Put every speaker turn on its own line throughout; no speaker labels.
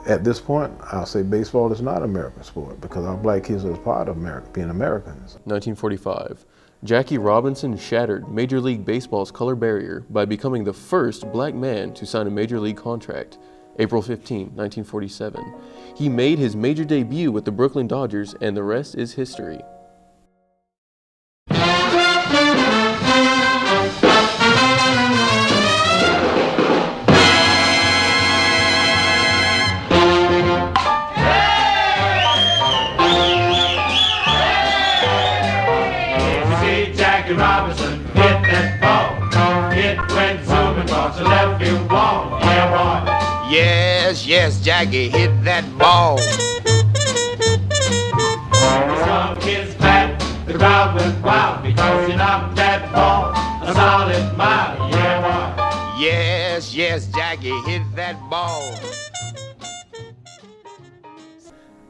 At this point, I'll say baseball is not an American sport because our black kids are part of America, being Americans.
1945. Jackie Robinson shattered Major League Baseball's color barrier by becoming the first black man to sign a major league contract. April 15, 1947. He made his major debut with the Brooklyn Dodgers, and the rest is history.
Robinson hit that ball. It went zooming across the left field wall. Yeah, boy.
Yes, Jackie hit that ball.
Some kids bat, the crowd went wild because he knocked that ball a solid mile. Yeah, boy.
Yes, Jackie hit that ball.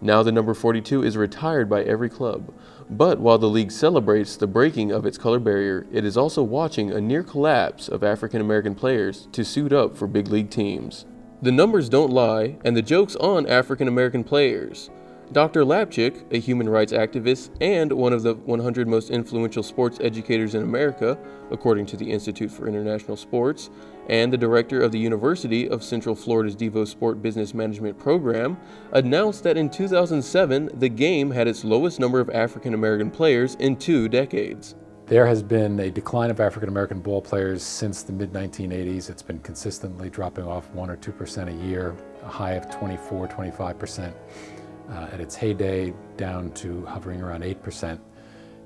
Now the number 42 is retired by every club. But while the league celebrates the breaking of its color barrier, it is also watching a near collapse of African American players to suit up for big league teams. The numbers don't lie, and the joke's on African American players. Dr. Lapchick, a human rights activist and one of the 100 most influential sports educators in America, according to the Institute for International Sports, and the director of the University of Central Florida's Devo Sport Business Management program, announced that in 2007, the game had its lowest number of African American players in 2 decades.
There has been a decline of African American ball players since the mid-1980s. It's been consistently dropping off 1 or 2% a year, a high of 24, 25%. At its heyday, down to hovering around 8%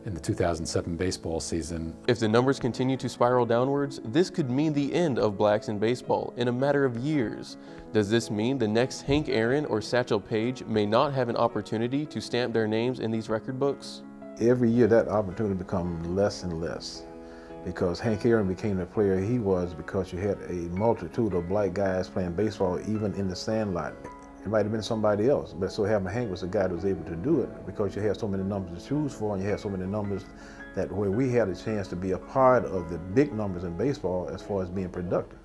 in the 2007 baseball season.
If the numbers continue to spiral downwards, this could mean the end of blacks in baseball in a matter of years. Does this mean the next Hank Aaron or Satchel Paige may not have an opportunity to stamp their names in these record books?
Every year that opportunity becomes less and less because Hank Aaron became the player he was because you had a multitude of black guys playing baseball even in the sandlot. It might have been somebody else, but so having Hank was the guy that was able to do it because you had so many numbers to choose for and you had so many numbers that where we had a chance to be a part of the big numbers in baseball as far as being productive.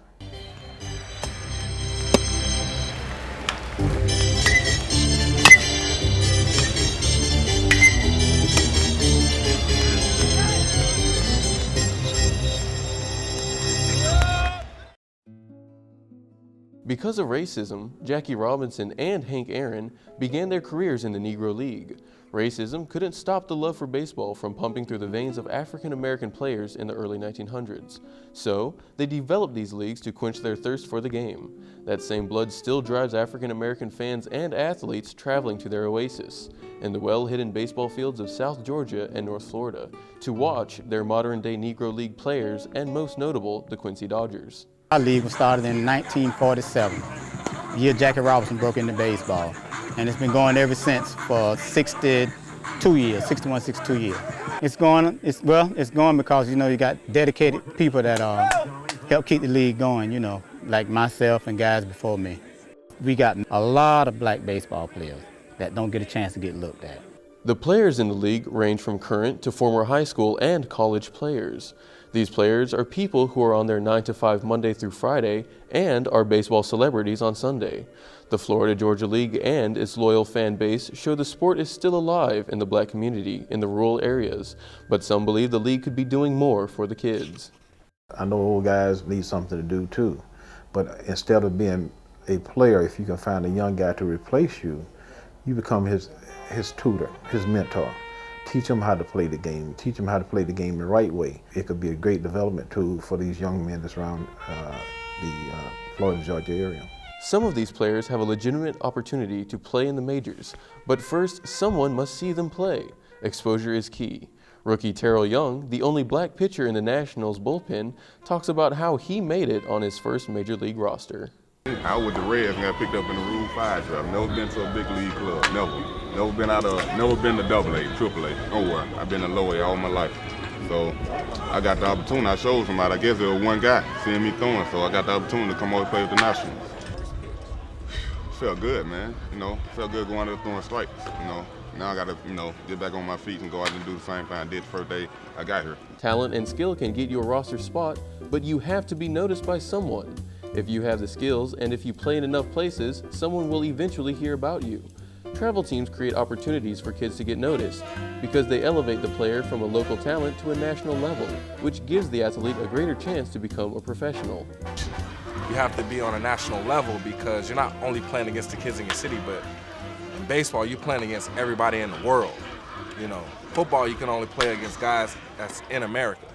Because of racism, Jackie Robinson and Hank Aaron began their careers in the Negro League. Racism couldn't stop the love for baseball from pumping through the veins of African American players in the early 1900s. So, they developed these leagues to quench their thirst for the game. That same blood still drives African American fans and athletes traveling to their oasis, in the well-hidden baseball fields of South Georgia and North Florida, to watch their modern-day Negro League players and most notable, the Quincy Dodgers.
Our league was started in 1947, the year Jackie Robinson broke into baseball. And it's been going ever since for 62 years, 61, 62 years. It's going because, you got dedicated people that help keep the league going, like myself and guys before me. We got a lot of black baseball players that don't get a chance to get looked at.
The players in the league range from current to former high school and college players. These players are people who are on their 9-to-5 Monday through Friday and are baseball celebrities on Sunday. The Florida-Georgia League and its loyal fan base show the sport is still alive in the black community in the rural areas, but some believe the league could be doing more for the kids.
I know old guys need something to do too, but instead of being a player, if you can find a young guy to replace you, you become his tutor, his mentor. Teach them how to play the game. Teach them how to play the game the right way. It could be a great development tool for these young men that's around the Florida, Georgia area.
Some of these players have a legitimate opportunity to play in the majors, but first someone must see them play. Exposure is key. Rookie Terrell Young, the only black pitcher in the Nationals bullpen, talks about how he made it on his first major league roster.
I was with the Reds and got picked up in the Rule 5 draft. Never been to a big league club, never been to Double A, Triple A, nowhere. I've been in Low A all my life. So I got the opportunity. I showed somebody. I guess there was one guy seeing me throwing, so I got the opportunity to come over and play with the Nationals. Felt good, man. Felt good going out there throwing strikes. Now I got to, get back on my feet and go out and do the same thing I did the first day I got here.
Talent and skill can get you a roster spot, but you have to be noticed by someone. If you have the skills and if you play in enough places, someone will eventually hear about you. Travel teams create opportunities for kids to get noticed because they elevate the player from a local talent to a national level, which gives the athlete a greater chance to become a professional.
You have to be on a national level because you're not only playing against the kids in your city, but in baseball, you're playing against everybody in the world. You know, football, you can only play against guys that's in America.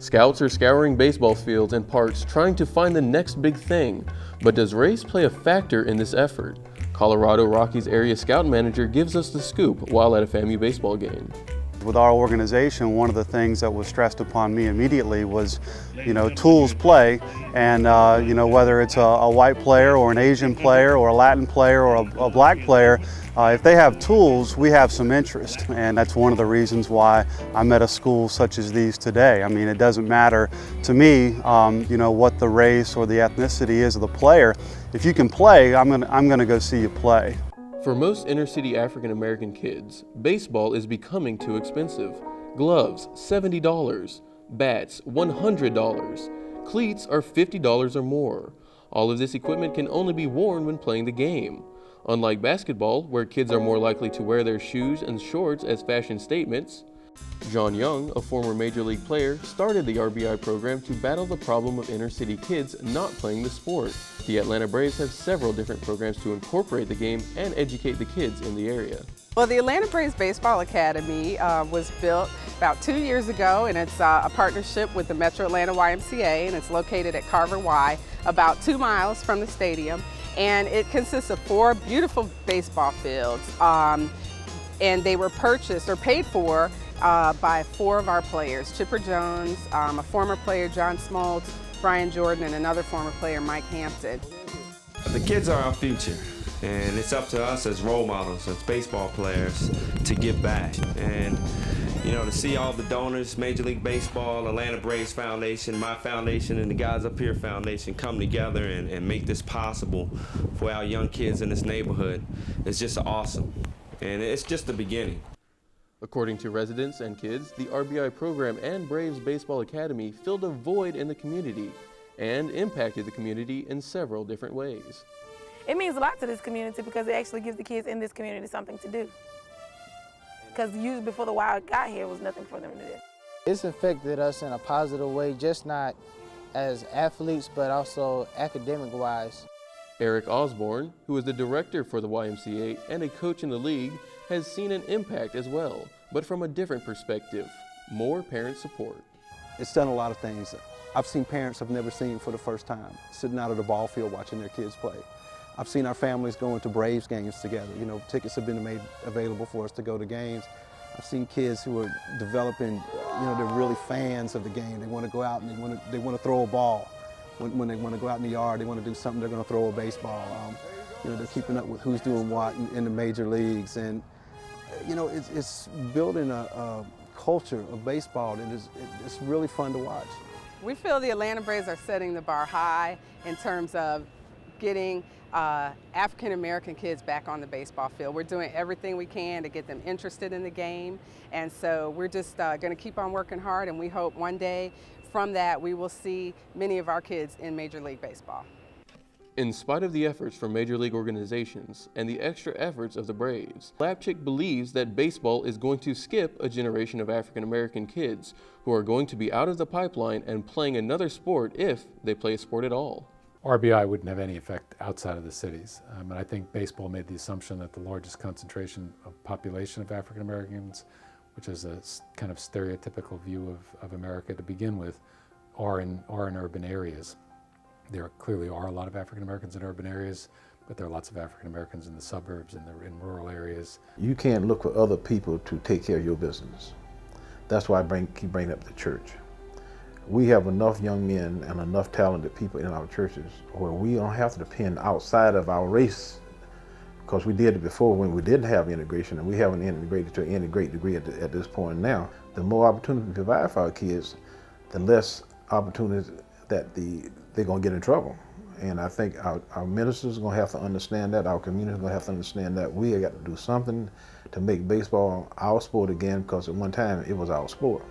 Scouts are scouring baseball fields and parks trying to find the next big thing, but does race play a factor in this effort? Colorado Rockies area scout manager gives us the scoop while at a FAMU baseball game.
With our organization, one of the things that was stressed upon me immediately was, tools play, and whether it's a white player or an Asian player or a Latin player or a black player, if they have tools, we have some interest, and that's one of the reasons why I'm at a school such as these today. I mean, it doesn't matter to me, what the race or the ethnicity is of the player. If you can play, I'm gonna go see you play.
For most inner-city African-American kids, baseball is becoming too expensive. Gloves, $70. Bats, $100. Cleats are $50 or more. All of this equipment can only be worn when playing the game. Unlike basketball, where kids are more likely to wear their shoes and shorts as fashion statements, John Young, a former Major League player, started the RBI program to battle the problem of inner-city kids not playing the sport. The Atlanta Braves have several different programs to incorporate the game and educate the kids in the area.
Well, the Atlanta Braves Baseball Academy was built about 2 years ago, and it's a partnership with the Metro Atlanta YMCA, and it's located at Carver Y, about 2 miles from the stadium. And it consists of 4 beautiful baseball fields, and they were purchased or paid for by 4 of our players: Chipper Jones, a former player, John Smoltz, Brian Jordan, and another former player, Mike Hampton.
The kids are our future, and it's up to us as role models, as baseball players, to give back. And to see all the donors, Major League Baseball, Atlanta Braves Foundation, my foundation, and the Guys Up Here Foundation come together and make this possible for our young kids in this neighborhood. It's just awesome, and it's just the beginning.
According to residents and kids, the RBI program and Braves Baseball Academy filled a void in the community and impacted the community in several different ways.
It means a lot to this community because it actually gives the kids in this community something to do. Because usually before the Wild got here, it was nothing for them to do.
It's affected us in a positive way, just not as athletes, but also academic-wise.
Eric Osborne, who is the director for the YMCA and a coach in the league, has seen an impact as well, but from a different perspective: more parent support.
It's done a lot of things. I've seen parents I've never seen for the first time, sitting out at a ball field watching their kids play. I've seen our families going to Braves games together. Tickets have been made available for us to go to games. I've seen kids who are developing, they're really fans of the game. They want to go out and they want to throw a ball. When they want to go out in the yard, they want to do something, they're going to throw a baseball. They're keeping up with who's doing what in the major leagues. And, it's building a culture of baseball that it's really fun to watch.
We feel the Atlanta Braves are setting the bar high in terms of getting African American kids back on the baseball field. We're doing everything we can to get them interested in the game, and so we're just going to keep on working hard, and we hope one day from that we will see many of our kids in Major League Baseball.
In spite of the efforts from major league organizations and the extra efforts of the Braves, Lapchick believes that baseball is going to skip a generation of African American kids who are going to be out of the pipeline and playing another sport if they play a sport at all.
RBI wouldn't have any effect outside of the cities. And I think baseball made the assumption that the largest concentration of population of African Americans, which is a kind of stereotypical view of America to begin with, are in urban areas. There clearly are a lot of African Americans in urban areas, but there are lots of African Americans in the suburbs and in rural areas.
You can't look for other people to take care of your business. That's why I keep bringing up the church. We have enough young men and enough talented people in our churches where we don't have to depend outside of our race, because we did it before when we didn't have integration, and we haven't integrated to any great degree at this point now. The more opportunity we provide for our kids, the less opportunities that they're going to get in trouble. And I think our ministers are going to have to understand that, our community is going to have to understand that we have got to do something to make baseball our sport again, because at one time it was our sport.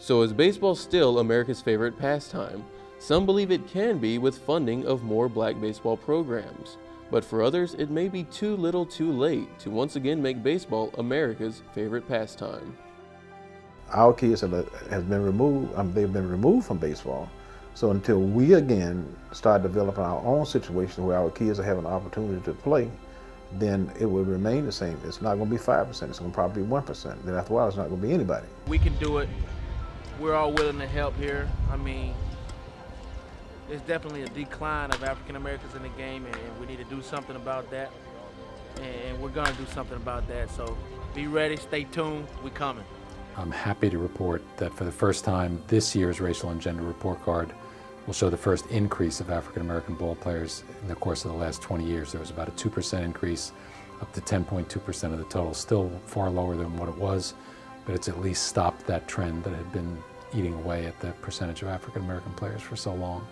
So is baseball still America's favorite pastime? Some believe it can be with funding of more black baseball programs, but for others it may be too little too late to once again make baseball America's favorite pastime.
Our kids have been removed, they've been removed from baseball. So until we again start developing our own situation where our kids are having an opportunity to play, then it will remain the same. It's not going to be 5%, it's going to probably be 1%. Then after a while, it's not going to be anybody.
We can do it. We're all willing to help here. I mean, there's definitely a decline of African Americans in the game, and we need to do something about that. And we're going to do something about that. So be ready, stay tuned, we're coming.
I'm happy to report that for the first time, this year's Racial and Gender Report Card will show the first increase of African American ball players in the course of the last 20 years. There was about a 2% increase, up to 10.2% of the total. Still far lower than what it was, but it's at least stopped that trend that had been eating away at the percentage of African American players for so long.